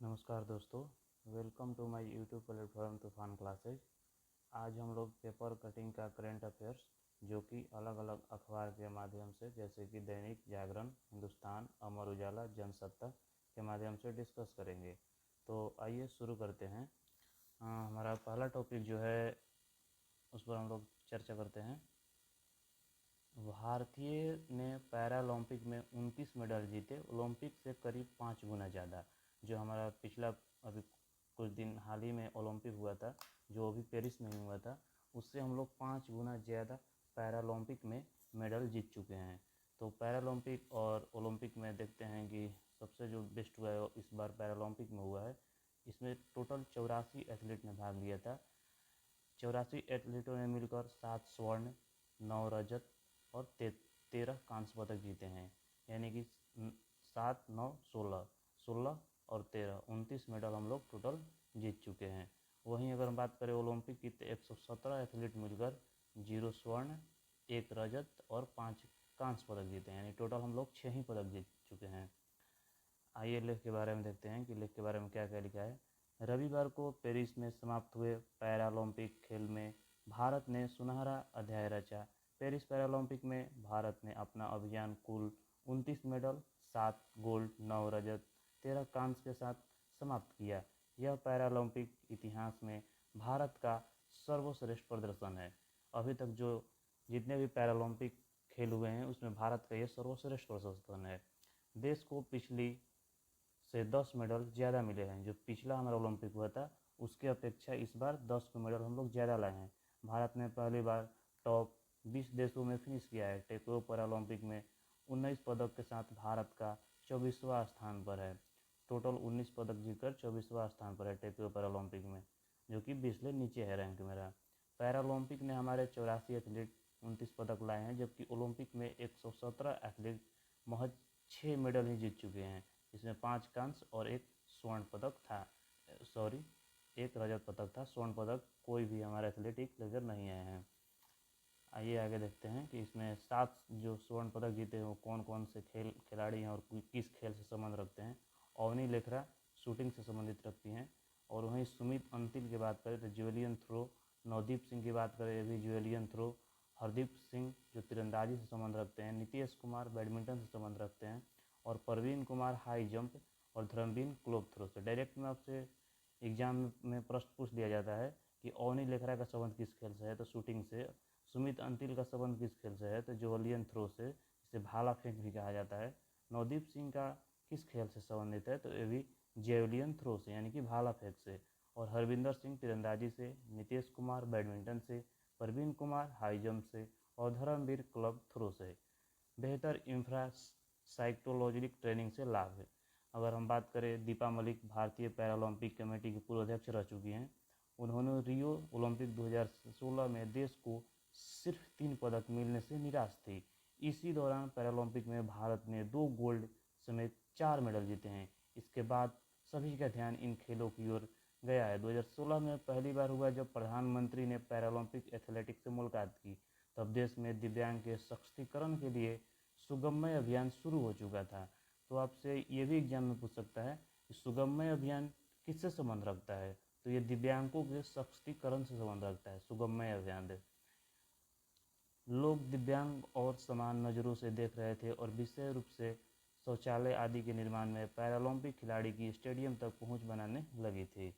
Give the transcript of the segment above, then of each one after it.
नमस्कार दोस्तों, welcome to my YouTube platform Toofan classes. आज हम लोग पेपर कटिंग का करंट अफेयर्स जो कि अलग अलग अखबार के माध्यम से जैसे कि दैनिक जागरण, हिंदुस्तान, अमर उजाला, जनसत्ता के माध्यम से डिस्कस करेंगे। तो आइए शुरू करते हैं। हमारा पहला टॉपिक जो है उस पर हम लोग चर्चा करते हैं। भारतीय ने पैरालंपिक में 29 मेडल जीते, ओलंपिक से करीब 5 गुना ज़्यादा। जो हमारा पिछला अभी कुछ दिन हाल ही में ओलंपिक हुआ था, जो अभी पेरिस में हुआ था, उससे हम लोग 5 गुना ज़्यादा पैरालंपिक में मेडल जीत चुके हैं। तो पैरालंपिक और ओलंपिक में देखते हैं कि सबसे जो बेस्ट हुआ है इस बार पैरालंपिक में हुआ है। इसमें टोटल 84 एथलीट ने भाग लिया था। 84 एथलीटों ने मिलकर 7 स्वर्ण, 9 रजत और 13 कांस्य पदक जीते हैं। यानी कि 7, 9, 16, 16 और 13, 29 मेडल हम लोग टोटल जीत चुके हैं। वहीं अगर हम बात करें ओलंपिक की तो 117 एथलीट मिलकर 0 स्वर्ण, 1 रजत और 5 कांस्य पदक जीते हैं। यानी टोटल हम लोग 6 ही पदक जीत चुके हैं। आइए लेख के बारे में देखते हैं कि लेख के बारे में क्या क्या लिखा है। रविवार को पेरिस में समाप्त हुए पैरालंपिक खेल में भारत ने सुनहरा अध्याय रचा। पेरिस पैरालंपिक में भारत ने अपना अभियान कुल 29 मेडल, 7 गोल्ड, 9 रजत, 13 कांस्य के साथ समाप्त किया। यह पैरालंपिक इतिहास में भारत का सर्वश्रेष्ठ प्रदर्शन है। अभी तक जो जितने भी पैरालंपिक खेल हुए हैं उसमें भारत का यह सर्वश्रेष्ठ प्रदर्शन है। देश को पिछली से 10 मेडल ज़्यादा मिले हैं। जो पिछला हमारा ओलंपिक हुआ था उसके अपेक्षा इस बार 10 मेडल हम लोग ज़्यादा लाए हैं। भारत ने पहली बार टॉप 20 देशों में फिनिश किया है। टोक्यो पैरालंपिक में 19 पदक के साथ भारत का 24वां स्थान पर है। टोटल 19 पदक जीतकर 24वां स्थान पर है टोक्यो पैरालंपिक में, जो कि 20 से नीचे है रैंक मेरा। पैरालंपिक ने हमारे 84 एथलीट 29 पदक लाए हैं, जबकि ओलंपिक में 117 एथलीट महज 6 मेडल ही जीत चुके हैं। इसमें 5 कांस्य और 1 स्वर्ण पदक था, 1 रजत पदक था। स्वर्ण पदक कोई भी हमारे एथलेटिक लेकर नहीं आए हैं। आइए आगे देखते हैं कि इसमें 7 जो स्वर्ण पदक जीते हैं वो कौन कौन से खिलाड़ी हैं और किस खेल से संबंध रखते हैं। अवनी लेखरा शूटिंग से संबंधित रखती हैं। और वहीं सुमित अंतिल की बात करें तो ज्वेलियन थ्रो। नवदीप सिंह की बात करें अभी ज्वेलियन थ्रो। हरदीप सिंह जो तीरंदाजी से संबंध रखते हैं। नीतीश कुमार बैडमिंटन से संबंध रखते हैं। और परवीन कुमार हाई जंप और धर्मवीर क्लोब थ्रो से। डायरेक्ट में आपसे एग्जाम में प्रश्न पूछ दिया जाता है कि अवनी लेखरा का संबंध किस खेल से है, तो शूटिंग से। सुमित अंतिल का संबंध किस खेल से है, तो ज्वेलियन थ्रो से, जिसे भाला फेंक भी कहा जाता है। नवदीप सिंह का किस खेल से संबंधित है, तो ये भी जेवलियन थ्रो से यानी कि भाला फेंक से। और हरविंदर सिंह तीरंदाजी से, नीतीश कुमार बैडमिंटन से, परवीन कुमार हाई जंप से और धर्मवीर क्लब थ्रो से। बेहतर इंफ्रास्ट्रक्चरल ट्रेनिंग से लाभ है। अगर हम बात करें, दीपा मलिक भारतीय पैरालंपिक कमेटी की पूर्व अध्यक्ष रह चुकी हैं। उन्होंने रियो ओलंपिक 2016 में देश को सिर्फ 3 पदक मिलने से निराश थी। इसी दौरान पैरालंपिक में भारत ने 2 गोल्ड समेत 4 मेडल जीते हैं। इसके बाद सभी का ध्यान इन खेलों की ओर गया है। 2016 में पहली बार हुआ जब प्रधानमंत्री ने पैरालंपिक एथलेटिक्स से मुलाकात की। तब देश में दिव्यांग के सशक्तिकरण के लिए सुगम्य अभियान शुरू हो चुका था। तो आपसे ये भी एग्जाम में पूछ सकता है कि सुगम्य अभियान किससे संबंध रखता है, तो ये दिव्यांगों के सशक्तिकरण से संबंध रखता है सुगम्य अभियान। लोग दिव्यांग और समान नज़रों से देख रहे थे और विशेष रूप से शौचालय आदि के निर्माण में पैरालंपिक खिलाड़ी की स्टेडियम तक पहुंच बनाने लगी थी।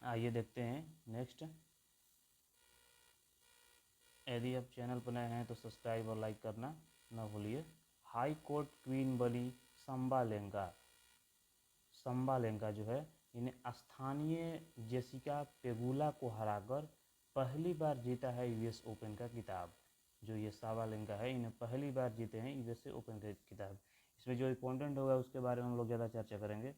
आइए देखते हैं नेक्स्ट। यदि आप चैनल पर नए हैं तो सब्सक्राइब और लाइक करना न भूलिए। हाई कोर्ट क्वीन बनी संबालेंगा। संबालेंगा जो है इन्हें स्थानीय जेसिका पेगुला को हराकर पहली बार जीता है यूएस ओपन का खिताब। जो ये साबालेंका है इन्हें पहली बार जीते हैं यूएस ओपन का खिताब। इसमें जो इम्पोर्टेंट होगा उसके बारे में हम लोग ज़्यादा चर्चा करेंगे।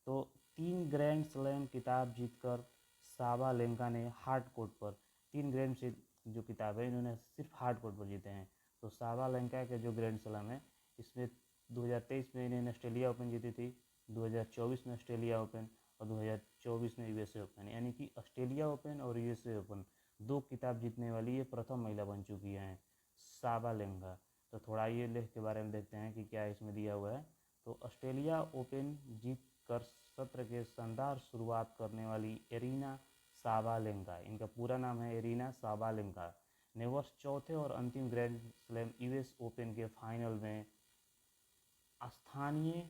तो 3 ग्रैंड स्लैम खिताब जीतकर साबालेंका ने हार्ड कोर्ट पर 3 ग्रैंड से जो किताब है इन्होंने सिर्फ हार्ड कोर्ट पर जीते हैं। तो साबालेंका के जो ग्रैंड स्लैम है इसमें 2023 में इन्हें ऑस्ट्रेलिया ओपन जीती थी, 2024 में ऑस्ट्रेलिया ओपन और 2024 में यूएसए ओपन। यानी कि ऑस्ट्रेलिया ओपन और यूएसए ओपन 2 खिताब जीतने वाली ये प्रथम महिला बन चुकी हैं साबालेंका। तो थोड़ा ये लेख के बारे में देखते हैं कि क्या इसमें दिया हुआ है। तो ऑस्ट्रेलिया ओपन जीत कर सत्र के शानदार शुरुआत करने वाली एरिना साबालेंका, इनका पूरा नाम है एरिना साबालेंका, ने वर्ष चौथे और अंतिम ग्रैंड स्लैम यूएस ओपन के फाइनल में स्थानीय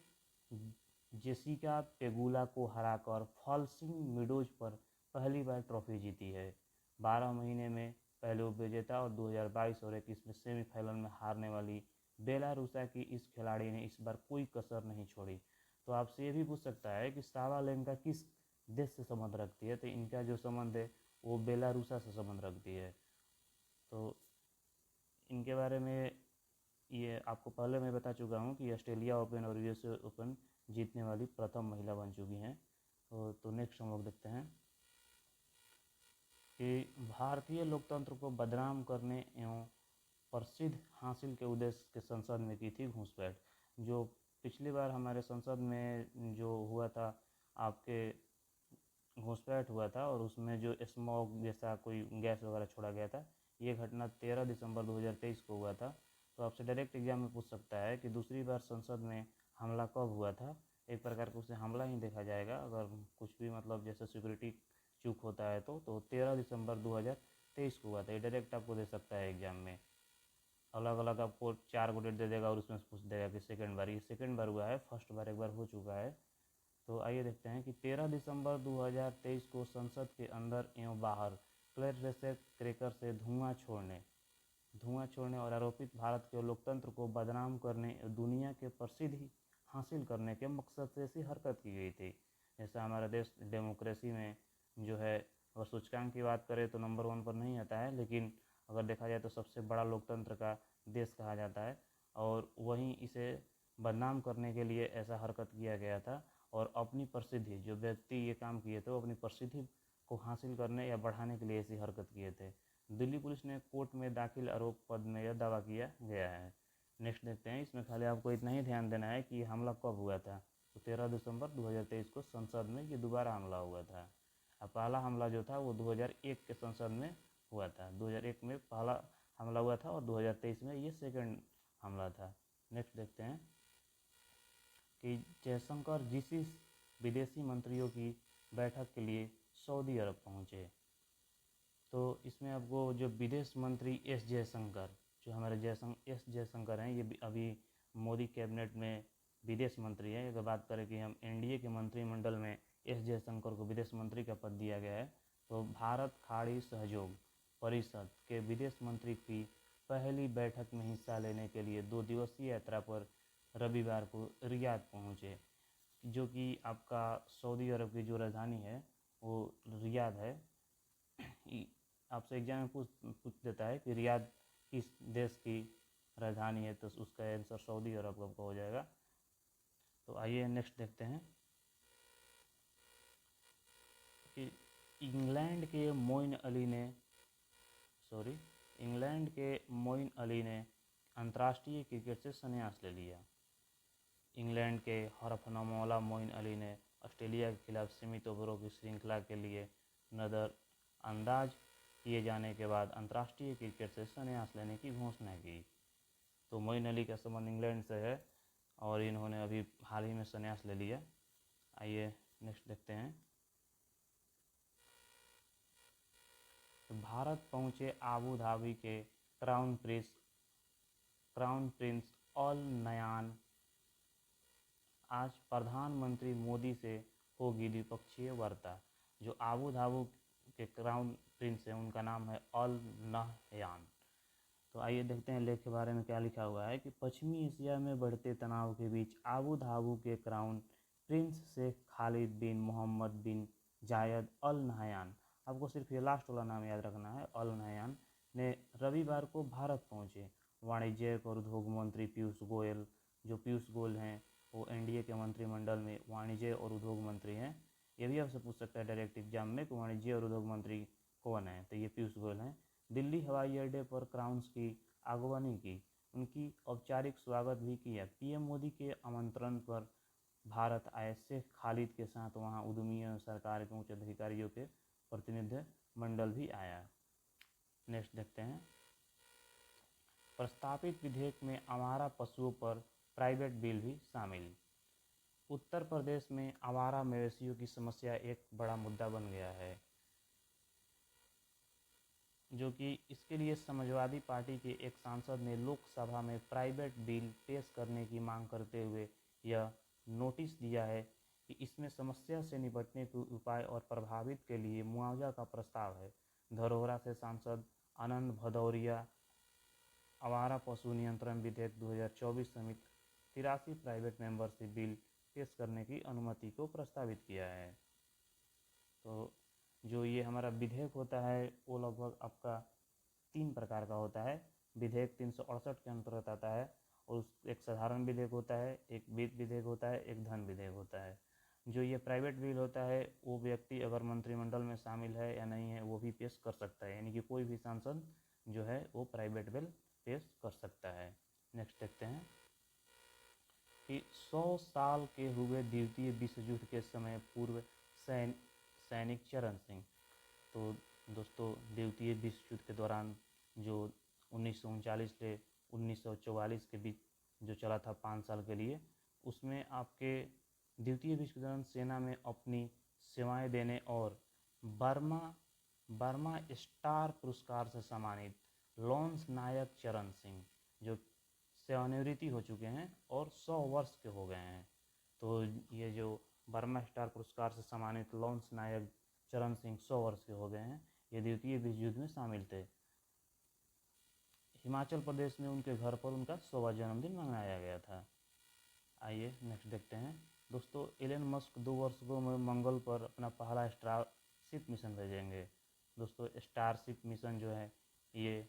जेसिका पेगुला को हराकर फॉल्सिंग मीडोज पर पहली बार ट्रॉफी जीती है। 12 महीने में पहले उपविजेता और 2022 और 21 में सेमीफाइनल में हारने वाली बेलारूसा की इस खिलाड़ी ने इस बार कोई कसर नहीं छोड़ी। तो आपसे ये भी पूछ सकता है कि साबालेंका किस देश से संबंध रखती है, तो इनका जो संबंध है वो बेलारूसा से संबंध रखती है। तो इनके बारे में ये आपको पहले मैं बता चुका हूँ कि ऑस्ट्रेलिया ओपन और यूएस ओपन जीतने वाली प्रथम महिला बन चुकी हैं। तो नेक्स्ट हम लोग देखते हैं कि भारतीय लोकतंत्र को बदनाम करने एवं प्रसिद्ध हासिल के उद्देश्य के संसद में की थी घूसपैठ। जो पिछली बार हमारे संसद में जो हुआ था, आपके घूसपैठ हुआ था और उसमें जो स्मॉग जैसा कोई गैस वगैरह छोड़ा गया था, ये घटना 13 दिसंबर 2023 को हुआ था। तो आपसे डायरेक्ट एग्जाम में पूछ सकता है कि दूसरी बार संसद में हमला कब हुआ था। एक प्रकार का उसे हमला ही देखा जाएगा, अगर कुछ भी मतलब जैसे सिक्योरिटी चूक होता है तो 13 दिसंबर 2023 को हुआ था। ये डायरेक्ट आपको दे सकता है एग्जाम में, अलग अलग आपको 4 को डेट दे देगा और उसमें से पूछ देगा कि सेकेंड बार, ये सेकेंड बार हुआ है, फर्स्ट बार एक बार हो चुका है। तो आइए देखते हैं कि 13 दिसंबर 2023 को संसद के अंदर एवं बाहर क्लैश क्रैकर से धुआं छोड़ने और आरोपित भारत के लोकतंत्र को बदनाम करने और दुनिया के प्रसिद्धि हासिल करने के मकसद से ऐसी हरकत की गई थी। जैसा हमारा देश डेमोक्रेसी में जो है, अगर सूचकांक की बात करें तो नंबर 1 पर नहीं आता है, लेकिन अगर देखा जाए तो सबसे बड़ा लोकतंत्र का देश कहा जाता है। और वहीं इसे बदनाम करने के लिए ऐसा हरकत किया गया था और अपनी प्रसिद्धि, जो व्यक्ति ये काम किए थे वो अपनी प्रसिद्धि को हासिल करने या बढ़ाने के लिए ऐसी हरकत किए थे। दिल्ली पुलिस ने कोर्ट में दाखिल आरोप पद में यह दावा किया गया है। नेक्स्ट देखते हैं, इसमें खाली आपको इतना ही ध्यान देना है कि हमला कब हुआ था। तो 13 दिसंबर 2023 को संसद में ये दोबारा हमला हुआ था। अब पहला हमला जो था वो 2001 के संसद में हुआ था। 2001 में पहला हमला हुआ था और 2023 में ये सेकंड हमला था। नेक्स्ट देखते हैं कि जयशंकर जिस विदेशी मंत्रियों की बैठक के लिए सऊदी अरब पहुंचे। तो इसमें आपको जो विदेश मंत्री एस जयशंकर, जो हमारे एस जयशंकर हैं, ये अभी मोदी कैबिनेट में विदेश मंत्री है। अगर बात करें कि हम एनडीए के मंत्रिमंडल में एस जयशंकर को विदेश मंत्री का पद दिया गया है, तो भारत खाड़ी सहयोग परिषद के विदेश मंत्री की पहली बैठक में हिस्सा लेने के लिए 2 दिवसीय यात्रा पर रविवार को रियाद पहुंचे, जो कि आपका सऊदी अरब की जो राजधानी है वो रियाद है। आपसे एग्जाम में पूछ देता है कि रियाद किस देश की राजधानी है, तो उसका आंसर सऊदी अरब का हो जाएगा। तो आइए नेक्स्ट देखते हैं कि इंग्लैंड के मोइन अली ने अंतर्राष्ट्रीय क्रिकेट से संन्यास ले लिया। इंग्लैंड के हरफनमौला मोइन अली ने ऑस्ट्रेलिया के खिलाफ सीमित ओवरों की श्रृंखला के लिए नज़रअंदाज किए जाने के बाद अंतर्राष्ट्रीय क्रिकेट से संन्यास लेने की घोषणा की। तो मोइन अली का संबंध इंग्लैंड से है और इन्होंने अभी हाल ही में संन्यास ले लिया। आइए नेक्स्ट देखते हैं। तो भारत पहुंचे आबू धाबी के क्राउन प्रिंस अल नयान। आज प्रधानमंत्री मोदी से होगी द्विपक्षीय वार्ता। जो आबू धाबी के क्राउन प्रिंस हैं उनका नाम है अल नहयान। तो आइए देखते हैं लेख के बारे में क्या लिखा हुआ है कि पश्चिमी एशिया में बढ़ते तनाव के बीच आबू धाबी के क्राउन प्रिंस शेख खालिद बिन मोहम्मद बिन जायद अल नहयान, आपको सिर्फ ये लास्ट वाला नाम याद रखना है, अल नहयान ने रविवार को भारत पहुंचे। वाणिज्य और उद्योग मंत्री पीयूष गोयल, जो पीयूष गोयल हैं वो एनडीए के मंत्रिमंडल में वाणिज्य और उद्योग मंत्री हैं। ये भी आपसे पूछ सकता है डायरेक्ट एग्जाम में कि वाणिज्य और उद्योग मंत्री कौन है, तो ये पीयूष गोयल हैं। दिल्ली हवाई अड्डे पर क्राउन्स की आगवानी की, उनकी औपचारिक स्वागत भी किया। पीएम मोदी के आमंत्रण पर भारत आए शेख खालिद के साथ वहां उद्यमियों सरकार के उच्च अधिकारियों के प्रतिनिधि मंडल भी आया। नेक्स्ट देखते हैं। प्रस्तावित विधेयक में आवारा पशुओं पर प्राइवेट बिल भी शामिल। उत्तर प्रदेश में आवारा मवेशियों की समस्या एक बड़ा मुद्दा बन गया है, जो कि इसके लिए समाजवादी पार्टी के एक सांसद ने लोकसभा में प्राइवेट बिल पेश करने की मांग करते हुए यह नोटिस दिया है कि इसमें समस्या से निपटने के उपाय और प्रभावित के लिए मुआवजा का प्रस्ताव है। धरोहरा से सांसद आनंद भदौरिया आवारा पशु नियंत्रण विधेयक 2024 समेत 83 प्राइवेट मेंबर से बिल पेश करने की अनुमति को प्रस्तावित किया है। तो जो ये हमारा विधेयक होता है वो लगभग आपका 3 प्रकार का होता है। विधेयक 368 के अंतर्गत आता है और एक साधारण विधेयक होता है, एक वित्त विधेयक होता है, एक धन विधेयक होता है। जो ये प्राइवेट बिल होता है वो व्यक्ति अगर मंत्रिमंडल में शामिल है या नहीं है वो भी पेश कर सकता है, यानी कि कोई भी सांसद जो है वो प्राइवेट बिल पेश कर सकता है। नेक्स्ट देखते हैं कि 100 साल के हुए द्वितीय विश्व युद्ध के समय पूर्व सैनिक चरण सिंह। तो दोस्तों द्वितीय विश्व युद्ध के दौरान जो 1939 से 1944 के बीच जो चला था 5 साल के लिए, उसमें आपके द्वितीय विश्व युद्ध दौरान सेना में अपनी सेवाएं देने और बर्मा स्टार पुरस्कार से सम्मानित लॉन्स नायक चरण सिंह जो सेवानिवृत्ति हो चुके हैं और 100 वर्ष के हो गए हैं। तो ये जो बर्मा स्टार पुरस्कार से सम्मानित लॉन्स नायक चरण सिंह 100 वर्ष के हो गए हैं, ये द्वितीय विश्व युद्ध में शामिल थे। हिमाचल प्रदेश में उनके घर पर उनका 100वां जन्मदिन मनाया गया था। आइए नेक्स्ट देखते हैं दोस्तों। एलन मस्क 2 वर्षों में मंगल पर अपना पहला स्टारशिप मिशन भेजेंगे। दोस्तों स्टारशिप मिशन जो है ये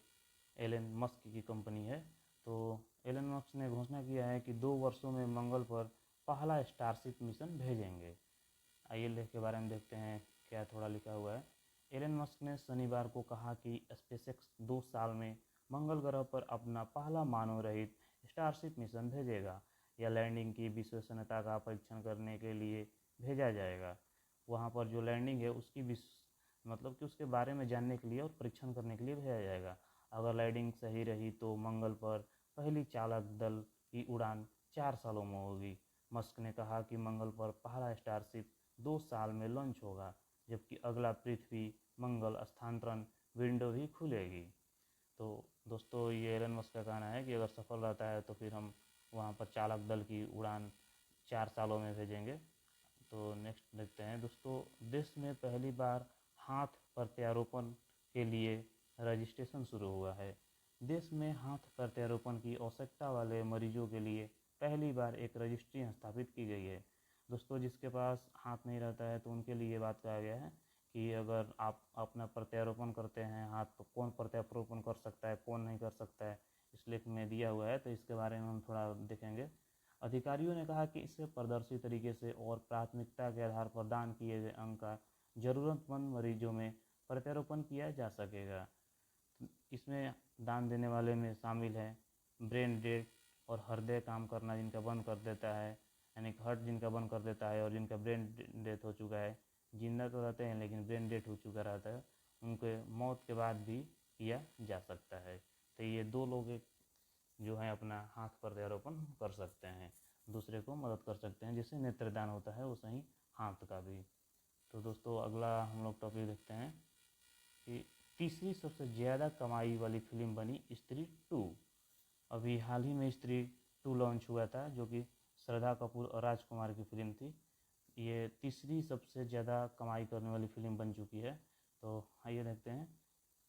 एलन मस्क की कंपनी है। तो एलन मस्क ने घोषणा किया है कि 2 वर्षों में मंगल पर पहला स्टारशिप मिशन भेजेंगे। आइए लेख के बारे में देखते हैं क्या थोड़ा लिखा हुआ है। एलन मस्क ने शनिवार को कहा कि स्पेसएक्स 2 साल में मंगल ग्रह पर अपना पहला मानव रहित स्टारशिप मिशन भेजेगा। यह लैंडिंग की विश्वसनीयता का परीक्षण करने के लिए भेजा जाएगा। वहां पर जो लैंडिंग है उसकी मतलब कि उसके बारे में जानने के लिए और परीक्षण करने के लिए भेजा जाएगा। अगर लैंडिंग सही रही तो मंगल पर पहली चालक दल की उड़ान 4 सालों में होगी। मस्क ने कहा कि मंगल पर पहला स्टारशिप 2 साल में लॉन्च होगा, जबकि अगला पृथ्वी मंगल स्थानांतरण विंडो भी खुलेगी। तो दोस्तों ये एलन मस्क का कहना है कि अगर सफल रहता है तो फिर हम वहाँ पर चालक दल की उड़ान 4 सालों में भेजेंगे। तो नेक्स्ट देखते हैं दोस्तों। देश में पहली बार हाथ प्रत्यारोपण के लिए रजिस्ट्रेशन शुरू हुआ है। देश में हाथ प्रत्यारोपण की आवश्यकता वाले मरीजों के लिए पहली बार एक रजिस्ट्री स्थापित की गई है। दोस्तों जिसके पास हाथ नहीं रहता है तो उनके लिए बात कहा गया है कि अगर आप अपना प्रत्यारोपण करते हैं हाथ, तो कौन प्रत्यारोपण कर सकता है कौन नहीं कर सकता है, इस लेख में दिया हुआ है। तो इसके बारे में हम थोड़ा देखेंगे। अधिकारियों ने कहा कि इससे पारदर्शी तरीके से और प्राथमिकता के आधार पर दान किए गए अंग का ज़रूरतमंद मरीजों में प्रत्यारोपण किया जा सकेगा। इसमें दान देने वाले में शामिल है ब्रेन डेड और हृदय काम करना जिनका बंद कर देता है, यानी हार्ट जिनका बंद कर देता है और जिनका ब्रेन डेथ हो चुका है, जिंदा तो रहते हैं लेकिन ब्रेन डेथ हो चुका रहता है, उनके मौत के बाद भी किया जा सकता है। तो ये 2 लोग जो हैं अपना हाथ प्रत्यारोपण कर सकते हैं, दूसरे को मदद कर सकते हैं। जैसे नेत्रदान होता है वैसे ही हाथ का भी। तो दोस्तों अगला हम लोग टॉपिक देखते हैं कि तीसरी सबसे ज़्यादा कमाई वाली फिल्म बनी स्त्री 2। अभी हाल ही में स्त्री 2 लॉन्च हुआ था जो कि श्रद्धा कपूर और राजकुमार की फिल्म थी। ये तीसरी सबसे ज़्यादा कमाई करने वाली फिल्म बन चुकी है। तो आइए देखते हैं।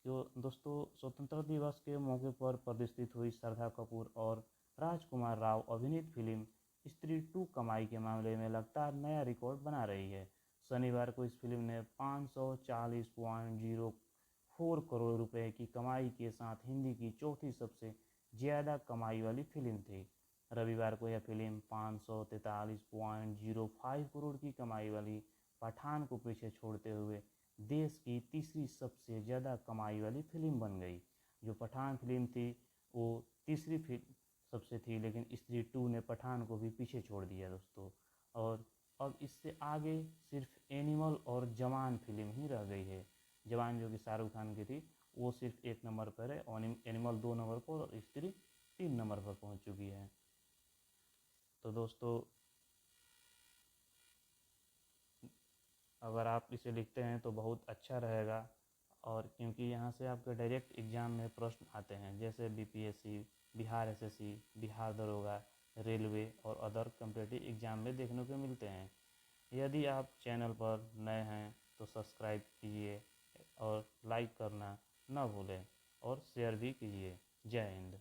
जो दोस्तों स्वतंत्रता दिवस के मौके पर प्रदर्शित हुई श्रद्धा कपूर और राजकुमार राव अभिनीत फिल्म स्त्री 2 कमाई के मामले में लगातार नया रिकॉर्ड बना रही है। शनिवार को इस फिल्म ने 540.04 करोड़ रुपए की कमाई के साथ हिंदी की चौथी सबसे ज़्यादा कमाई वाली फिल्म थी। रविवार को यह फिल्म 543.05 करोड़ की कमाई वाली पठान को पीछे छोड़ते हुए देश की तीसरी सबसे ज़्यादा कमाई वाली फिल्म बन गई। जो पठान फिल्म थी वो तीसरी फिल्म सबसे थी, लेकिन स्त्री 2 ने पठान को भी पीछे छोड़ दिया दोस्तों। और अब इससे आगे सिर्फ एनिमल और जवान फिल्म ही रह गई है। जवान जो कि शाहरुख खान की थी वो सिर्फ 1 नंबर पर है और एनिमल 2 नंबर पर और स्त्री 3 नंबर पर पहुंच चुकी है। तो दोस्तों अगर आप इसे लिखते हैं तो बहुत अच्छा रहेगा। और क्योंकि यहाँ से आपके डायरेक्ट एग्ज़ाम में प्रश्न आते हैं, जैसे बीपीएससी, बिहार एसएससी, बिहार दरोगा, रेलवे और अदर कॉम्पिटिटिव एग्ज़ाम में देखने को मिलते हैं। यदि आप चैनल पर नए हैं तो सब्सक्राइब कीजिए और लाइक करना ना भूलें और शेयर भी कीजिए। जय हिंद।